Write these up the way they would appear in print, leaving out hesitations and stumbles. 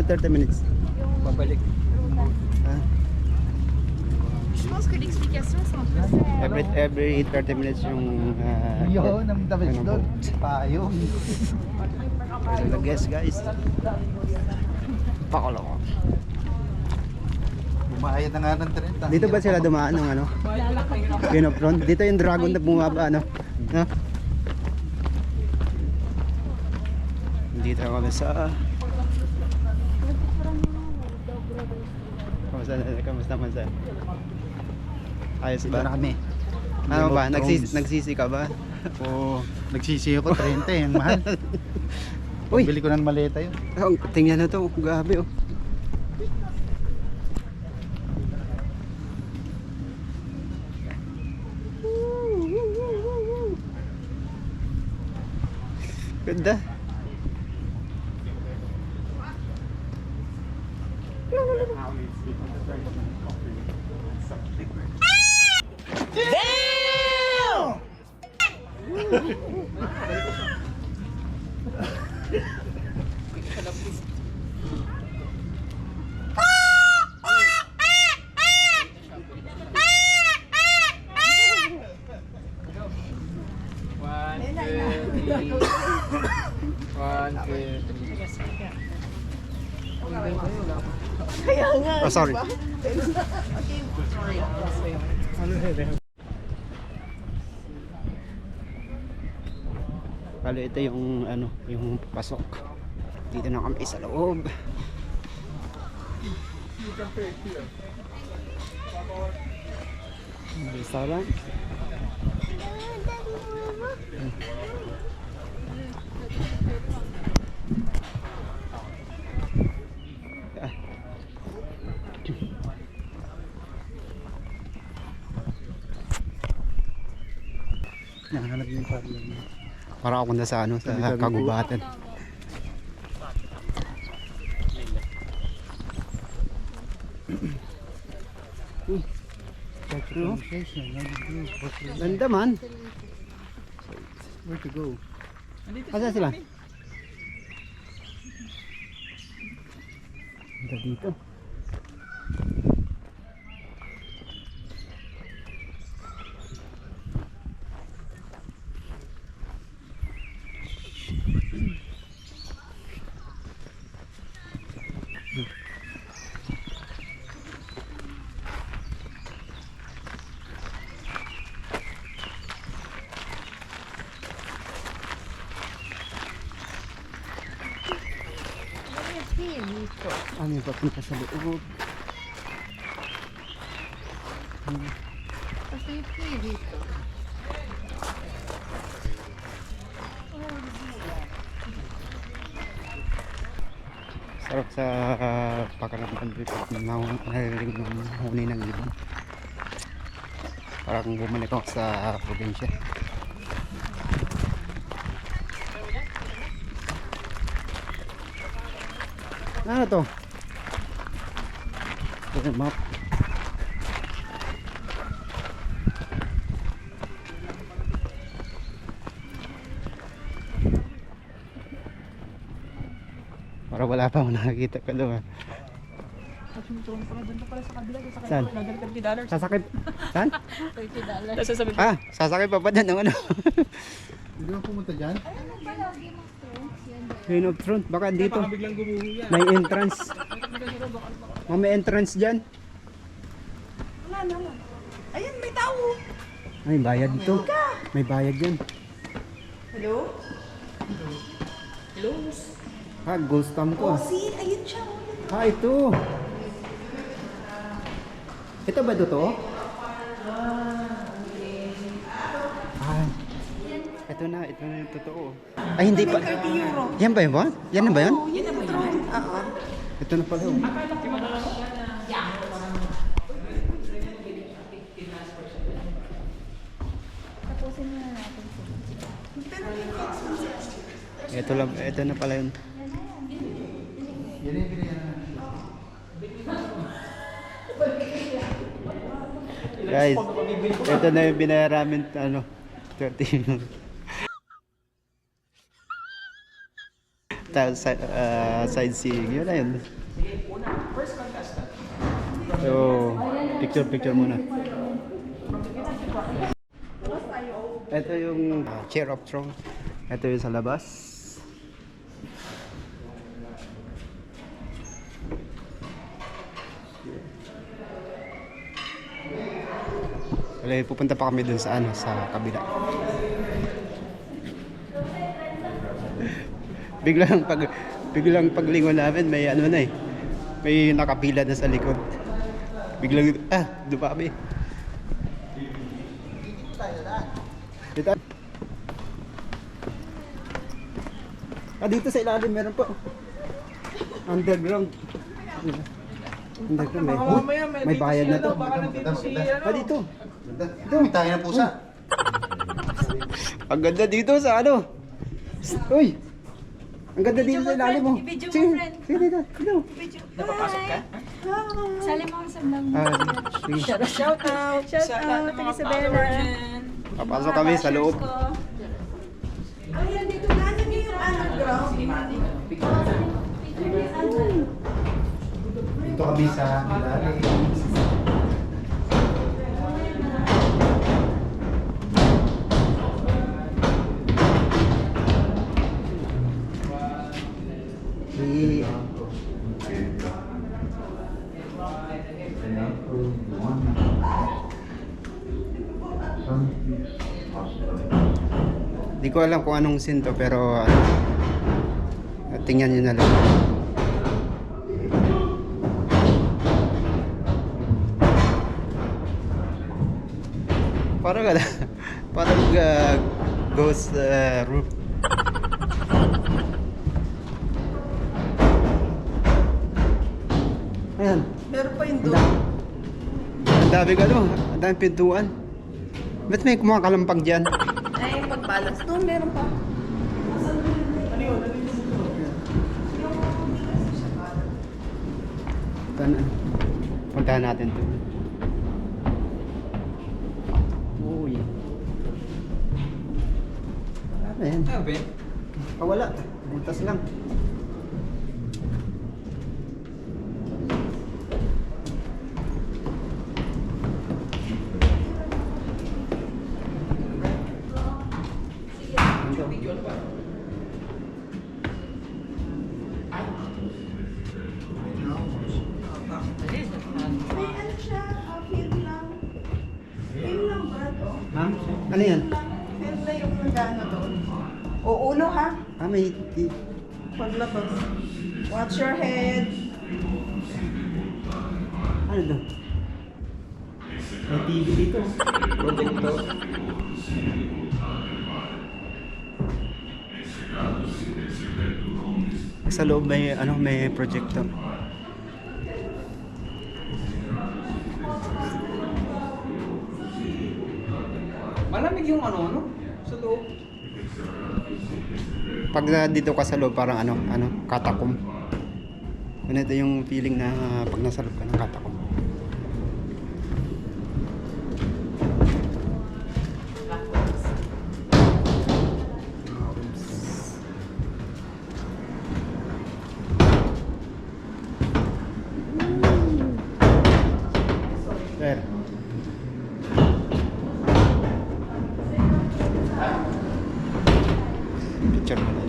na 30 minutes? Babalik. Ah, Je pense que l'explication c'est un peu ça. every 30 minutes yung Yun, ang damit ano doon. po. Payong. So the guess guys. Pakolo ko. Bumayad na nga ng 30. Dito ba sila dumaan ng ano? Pinopron? Dito yung dragon na bumaba ano? No? Dito kami sa Kamusta man sa? Ayos Dito ba? na kami. Ano ba? Game of Thrones. Nagsisi ka ba? Oo. Nagsisi ako 30 ang mahal. Uy! Bili ko ng maleta yun. Oh, tingnan na to, grabe oh. Ganda. Oh, sorry. Bale, ito yung ano, yung pasok. Dito na kami sa loob. Restaurant. Nahanap yung problem. Para ako na sa ano, sa Sabi-sabi ko. kagubatan. No? Ganda man. Where to go? Asa sila? Ganda dito. Ano yung papunta sa loob? Basta yung free dito. Sarap sa pakiramdam dito. Narinig ng huni ng ibon. Parang bumalik ako sa probinsya. Ano to? Ito yung map. Para wala pa akong nakakita ka doon. Saan? Sasakit? Saan? $30. Ah, sasakit pa pa dyan ng ano? Hindi mo pumunta dyan? Queen of Thrones, baka dito. May entrance. May entrance dyan. Wala. Ayan, may tao. Ay, bayad dito. May bayad dyan. Hello? Hello? Ah, gold stamp ko. Oh, see? Ayun siya. Ah, ito. Ito ba ito? Ah, ito na yung totoo. Ay, hindi pa. €30. Yan ba yun ba? Yan na ba yun? Oh, yun ang tron. Oo. Ito na pala. Oh. Tapusin muna natin. Ito na pala yun. Yan yung binayaran. Guys, ito na yung binayaran namin, ano, 30. sightseeing. Yun na yun. So, picture muna. Ito yung chair of throne. Ito yung sa labas. Wala, pupunta pa kami dun sa sa kabila. biglang paglingon namin may na may nakapila na sa likod. Biglang dumami. Dito. Dito sa ilalim meron po. Underground. Underground may bayad na to. Dito. May tayo ng pusa. Ang ganda dito sa Uy! Ang ganda dito sa ilalim mo. I-video mo, Sige, friend. sige dito. Dito. Napapasok ka? Sali mo sa vlog mo. Sige. Shout out! Shout out! Kay Isabella. Papasok kami sa loob. Ayan, dito na. Ano yung underground? Dito kami sa ilalim. Di ko alam kung anong scene to pero tingnan nyo na lang. Parang ghost roof. Ayan. Meron pa yung doon. Ang daming pintuan. Ba't may kumakalampag dyan? Ay, pag-balance. Doon, meron pa. Puntahan natin to. Uy. Ano yan? Wala. Butas lang. May ano siya, film lang. Film lang ba ito? Ma'am? Ano yan? Film lang yung nagano doon. O ulo ha? May... Paglabas. Watch your head. Ano doon? May TV dito. Projector. Sa loob may projector. Malamig yung sa loob. Pag dito ka sa loob parang katakom. Ganito yung feeling na pag nasa loob ka ng katakom. Sir. Picture mo na.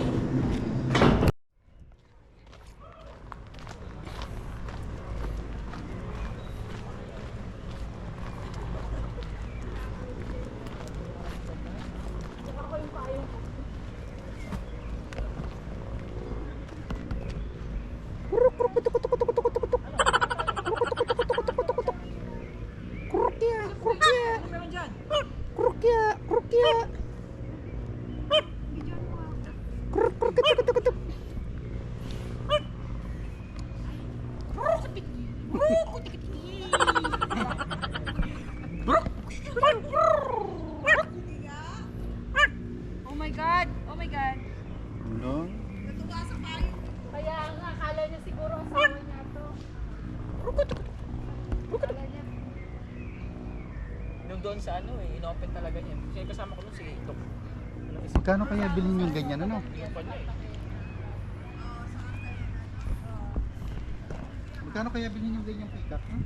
Oh my God! Oh my God! Ano? Kaya nga, akala niya siguro asawa niya to. Akala niya. Nung doon sa inopen talaga niya. Kasi kasama ko nun si Doc. Magkano kaya bilhin yung ganyan Yung pa niya Magkano kaya bilhin yung ganyang pick-up? Ha?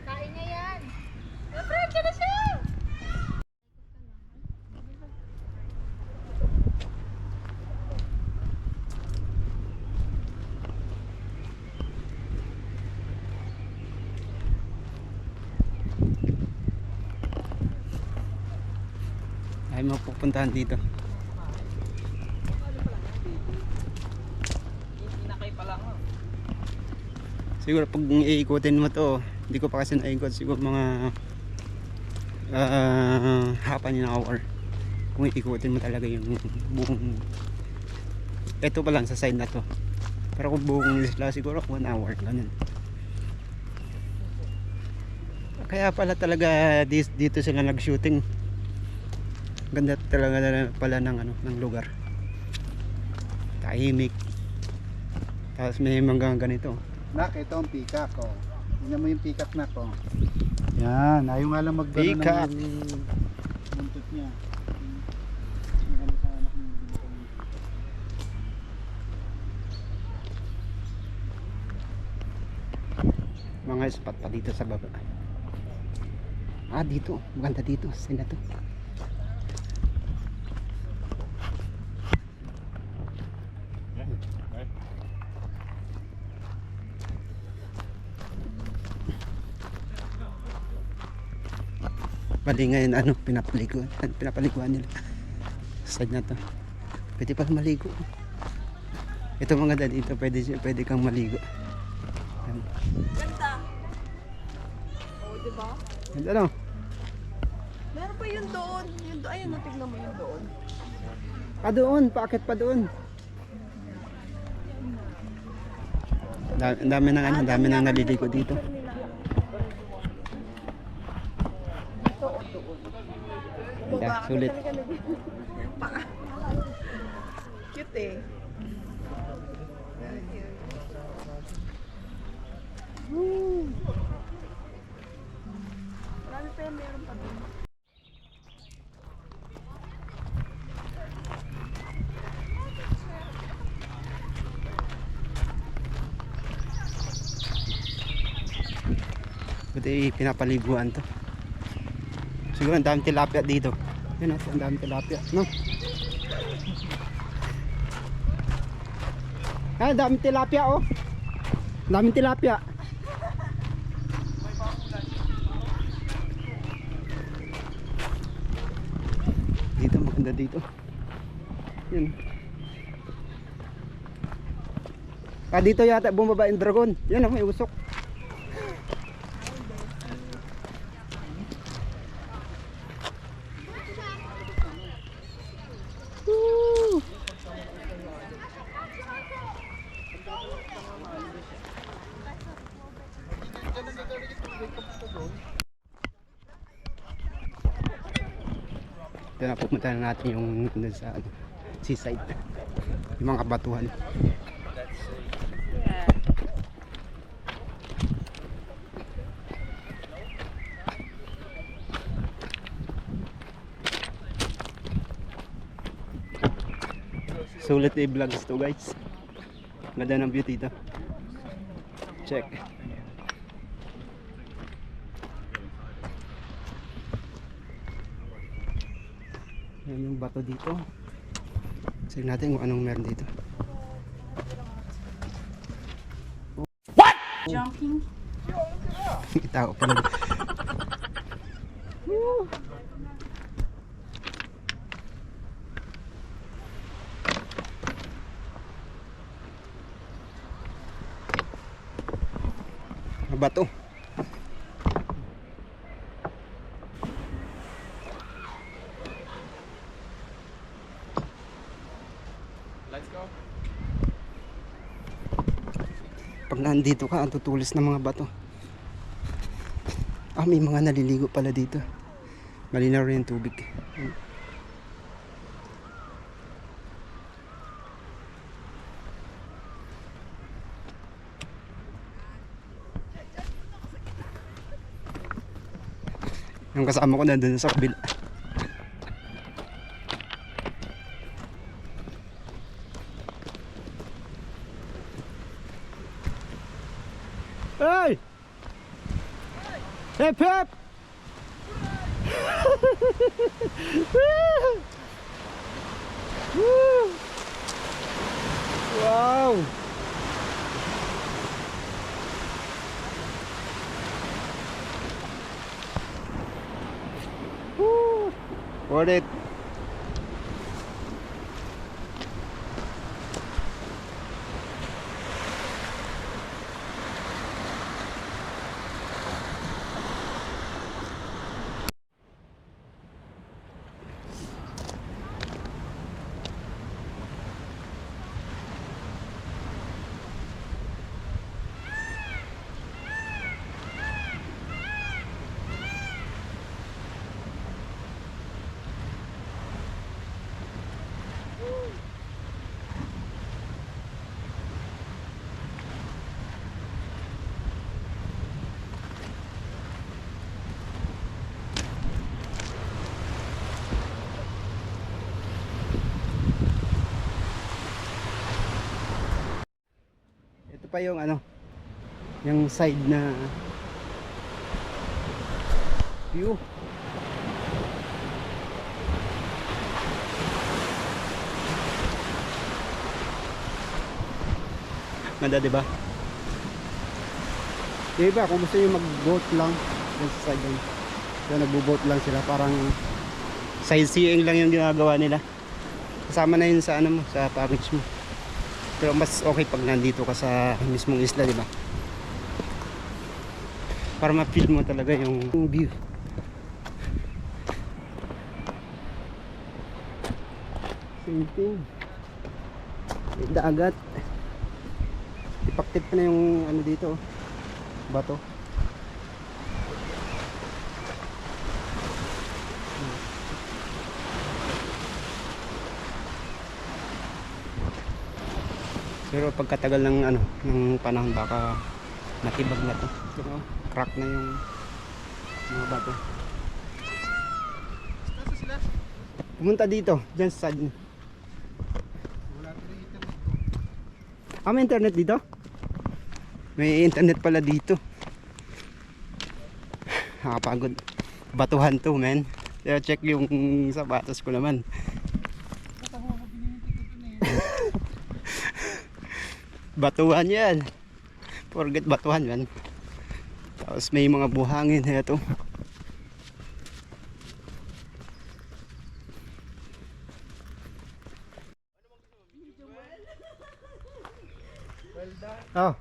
Kain niya yan. Friend, ka na siya! Ay mapupuntahan dito. Inakay pa lang. Siguro pag iikutin mo to, hindi ko pa kasi naikot, siguro mga hapan ng hour. Kung iikutin mo talaga yung buong, ito pa lang sa side na to. Pero kung buong isla, siguro 1 hour, ganun. Kaya pala talaga dito sila nag-shooting. Ganda talaga pala ng ano, ng lugar. Tahimik. Tapos may mga ganito. Nak, ito ang pick-up ko. Tingnan mo yung pick-up na ko. Yan, ayaw nga lang magbano Pick-up. ng buntot niya. Yung ano sa anak ng buntot niya. Mga spot pa dito sa baba. Ah, dito. Maganda dito. Sina to. Bali ngayon ano, pinapaliguan nila. Side na to. Pwede pa maligo. Ito mga dad, dito pwede kang maligo. Yan. Ganda. Oh, di ba? Ganda no? Meron pa yun doon. Yun doon. Ayun, natignan mo yun doon. Pa doon, paakit pa doon. Ang dami ng ano, ang dami ng naliligo dito. Ganda, sulit. Cute eh. Marami pa yan, meron pa doon. Buti pinapaliguan to. Siguro ang daming tilapia dito. Yun o, ang daming tilapia. No? Ah, daming tilapia oh. Daming tilapia. Dito maganda dito. Yun. Ah, dito yata bumaba yung dragon. Yan oh, may usok. Woo! Ito na, pupunta na natin yung dun sa ano, seaside, yung mga kabatuhan. Sulit na i-vlogs to guys. Ganda ng view dito. Check. Yan yung bato dito. Sige natin kung anong meron dito. Jumping. Tao pa lang. Bato. Let's go. Pag nandito ka, ang tutulis ng mga bato. Ah, may mga naliligo pala dito. Malinaw rin yung tubig. Yung kasama ko nandun sa kabila. Hey! Hip hip! Woo! Wow! Woo! Worth it. Ito pa yung ano, yung side na view. Ganda, diba? Yung iba, kung gusto nyo mag-boat lang dun sa side dun. So, nagbo-boat lang sila, parang sightseeing lang yung ginagawa nila. Kasama na yun sa ano mo, sa package mo. Pero mas okay pag nandito ka sa mismong isla, di ba? Para ma-feel mo talaga yung view. Same thing. May dagat. Ipaktip pa na yung ano dito, bato. Pero pagkatagal ng ano, ng panahon baka matibag na to. Pero crack na yung mga bato. Nasa sila? Pumunta dito, dyan sa side. Wala pa rin internet ko. Ah, may internet dito? May internet pala dito. Nakapagod. Batuhan to, man. Kaya check yung sapatos ko naman. Batuhan yan. Forget batuhan yan. Tapos may mga buhangin. Ito. Oh.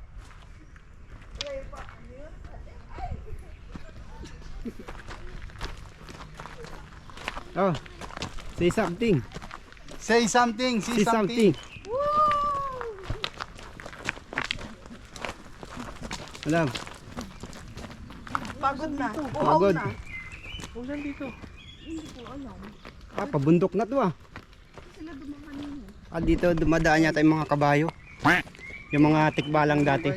Oh. Say something. Say something, Say something. Madam. Pagod na. Pagod. na. Ulan dito. Ah, pabundok na to ah. Ah, dito dumadaan yata yung mga kabayo. Yung mga tikbalang dati.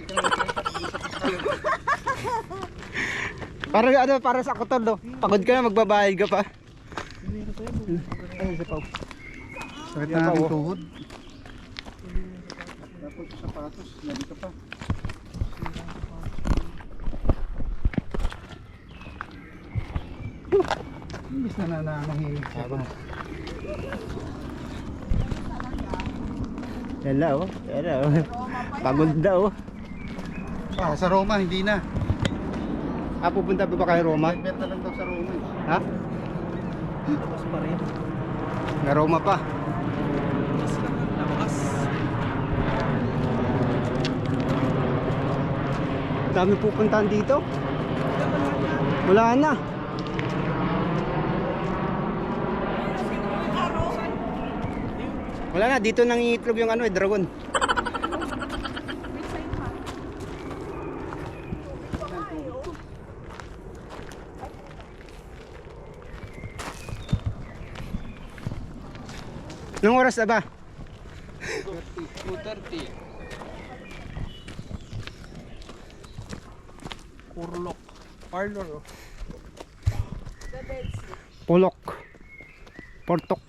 Para ano, para sa kutor do. Pagod ka na, magbabayad ka pa. Ay, sa pao. Sakit Yan na pa, aking oh. tuhod. Dapat sa sapatos, nabi ka pa. Imbis na nanahimik siya pa. Yan oh. Yan oh. Pagod daw. Ah, sa Roma, hindi na. Ah, pupunta pa ba kayo Roma? Benta lang daw sa Roma. Ha? Tapos pa rin. Na Roma pa. Lakas lang. Lakas. Dami pupuntahan dito. Wala na. Wala na, dito nangingitlog yung ano dragon. Nung oras na ba? 2:30. Kurlok. Parlor oh. Polok. Portok.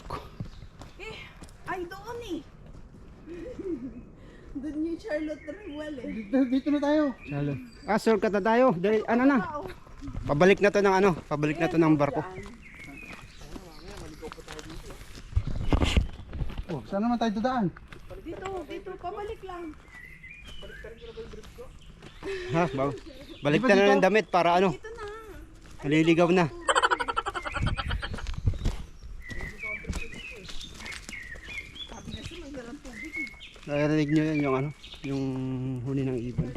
Ay, doon eh. Doon yung Charlotte Rewell eh. Dito na tayo. Shortcut na tayo. Dali, ano na? Pabalik na to ng ano? Pabalik na to ng barko. Oh, saan naman tayo dadaan? Dito, pabalik lang. Ha, balik na ng damit para ano? Dito na. Naliligaw na. Narinig nyo yun yung ano? Yung huni ng ibon.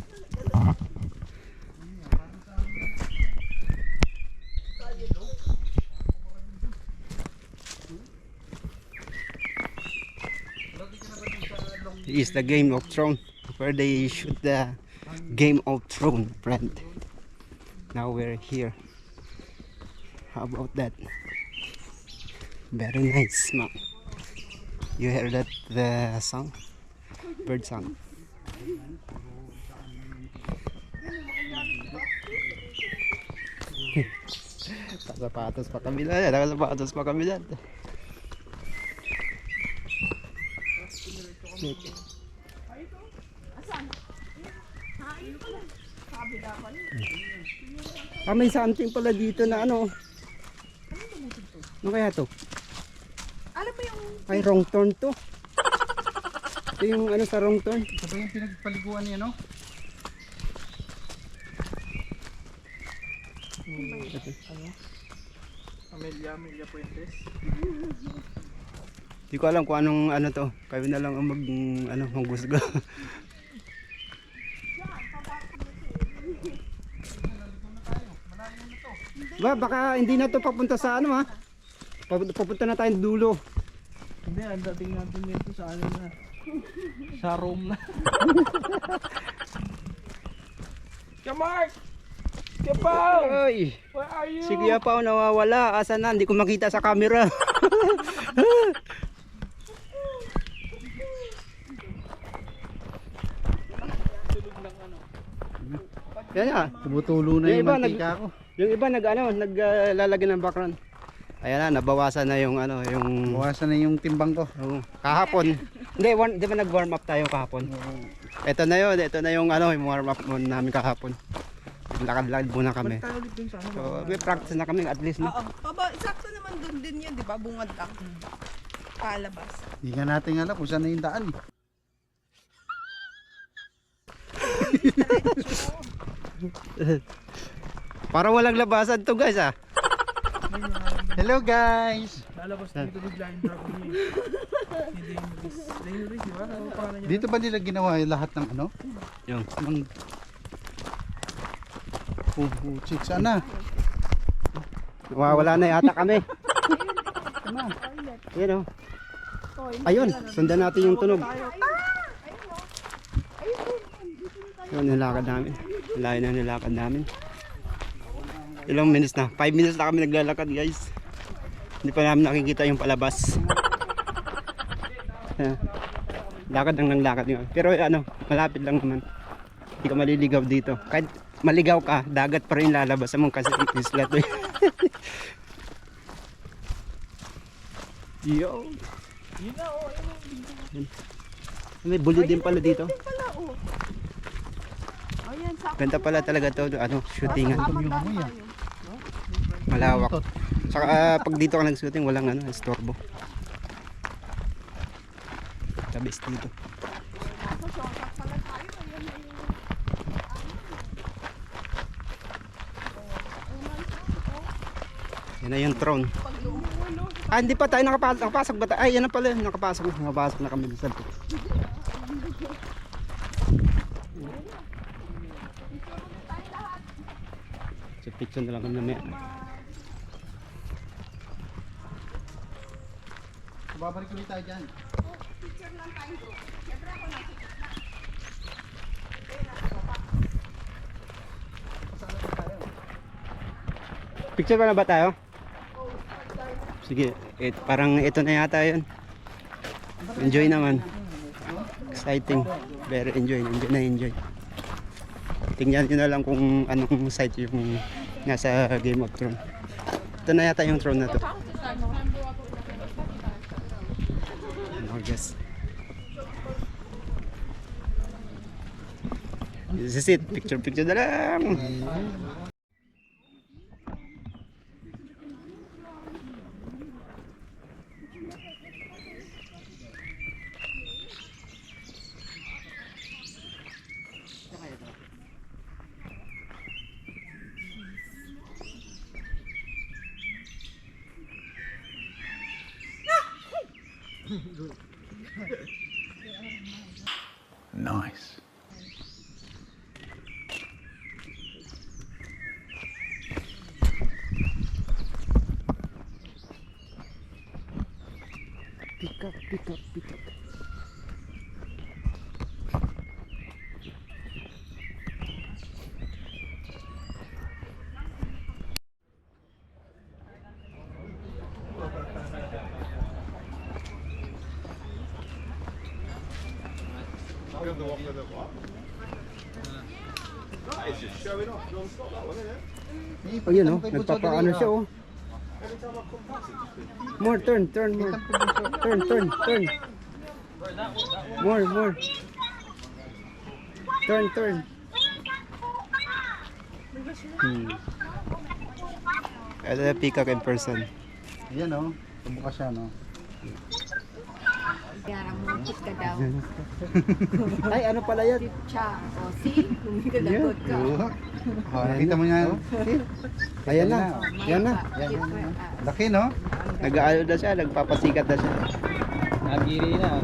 Is the Game of Thrones where they shoot the Game of Thrones, friend. Now we're here. How about that? Very nice, man. You hear that the song? Bird song. Nakasapatos pa kami dyan. Nakasapatos pa kami dyan. May something pala dito na ano. Ano kaya to? Alam mo yung Ay, wrong turn to. Ito yung ano sa wrong turn. Ito ba yung pinagpaliguan niya, no? Amelia Puentes. Hindi ko alam kung anong ano to. Kayo na lang ang maghusga. Baka hindi na to papunta sa ano ha. Papunta na tayong dulo. Hindi, ang dating natin dito sa ano na. Sa Rome na. Kuya Mark! Kuya Pao! Ay, Where are you? si Kuya Pao nawawala. Asa na? Hindi ko makita sa camera. Yan na. Tumutulo na Yung yung iba, mantika ko. Yung iba naglalagay ng background. Ayan na, nabawasan na yung ano, yung Bawasan na yung timbang ko. kahapon. Hindi, di ba nag-warm up tayo kahapon? Ito na yun, ito na yung ano, yung warm up muna namin kahapon. Lakad-lakad muna kami. Tayo ulit dun sa ano. So, may practice na kami at least. No? Oo. Sakto naman doon din yun, di ba? Bungad lang. Palabas. Hindi nga natin alam kung saan na yung daan. Para walang labasan to guys ah. Hello guys! Lalabas na dito bigla yung drop niya. Hindi Daenerys, di ba? Ano pangalan niya? Dito ba nila ginawa yung lahat ng ano? Yung. Ng... Chicks, sana. Wala na yata kami. Ayun oh. Ayun, sundan natin yung tunog. Yun, nilakad namin. Layo na nilakad namin. Ilang minutes na? 5 minutes na kami naglalakad guys. Hindi pa namin nakikita yung palabas. Lakad lang ng lakad yun. Pero ano, malapit lang naman. Hindi ka maliligaw dito. Kahit maligaw ka, dagat pa rin lalabas mo kasi isla to. Yo. Yun na, oh. May bully din pala dito. Pala, oh. Ayan, sakto. Ganda pala talaga to, ano, shootingan. Tama tayo. Malawak. Saka pag dito ka nag-shooting, walang ano, istorbo. Tabis dito. Yan na yung throne. Ah, hindi pa tayo nakapasok ba tayo? Ay, yan na pala. Nakapasok na kami sa loob. So, picture na lang kami na Babalik ulit tayo dyan. Picture pa na ba tayo? Sige, parang ito na yata yun. Enjoy naman. Exciting. Very enjoy. Enjoy. Tingnan nyo na lang kung anong site yung nasa Game of Thrones. Ito na yata yung throne na to. Guys. This is it. Picture na lang. Nice. Pick up. Ayun oh, nagpapaano siya oh. More, turn more. Turn. More. Turn. Ito na peacock in person. Ayan o. Tumbuka siya no. Yarang mungkit ka daw. Ay, ano pala yan? Cha. O, see? Lumikadagot ka. Oh, nakita mo yan. Ayan na. Yan na. Laki no? Nag-aalo na siya, nagpapasikat na siya. Nagiri na.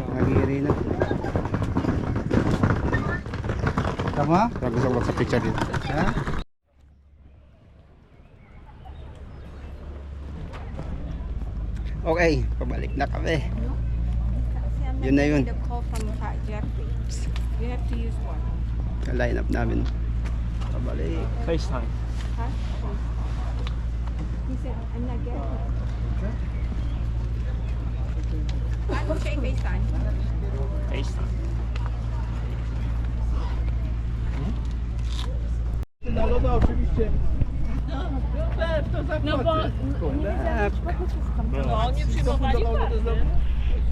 Tama? Gusto ko sa picture dito. Ha? Okay, pabalik na kami. Yun na yun. The call from Jeffrey. You have to use one. Line up namin. Pabalik. FaceTime. Huh? He said, I'm not getting it. Ano siya yung FaceTime? FaceTime. No bo... No, nie przyjmowali karty.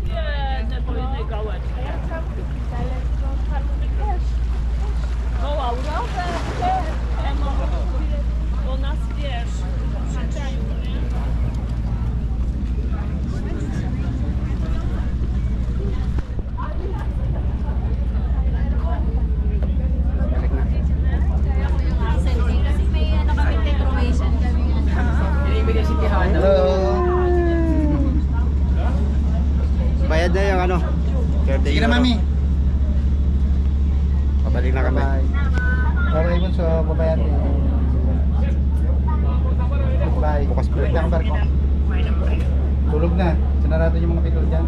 Nie, po jednej gałeczce. No, Aurorę, bo nas, wiesz, przyczaił, nie? Hello. Bayad na yung ano. Sige na mami. Pabalik na kami. Bye. Bye Bunso. Bye ate. Bye. Bukas po. Balik na ang barko. Tulog na. Sinarado yung mga pitol dyan.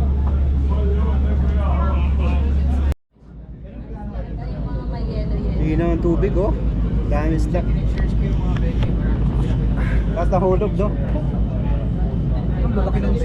Hina ng tubig oh. Dami stock. Tapos nahulog do. Ang lalaki ng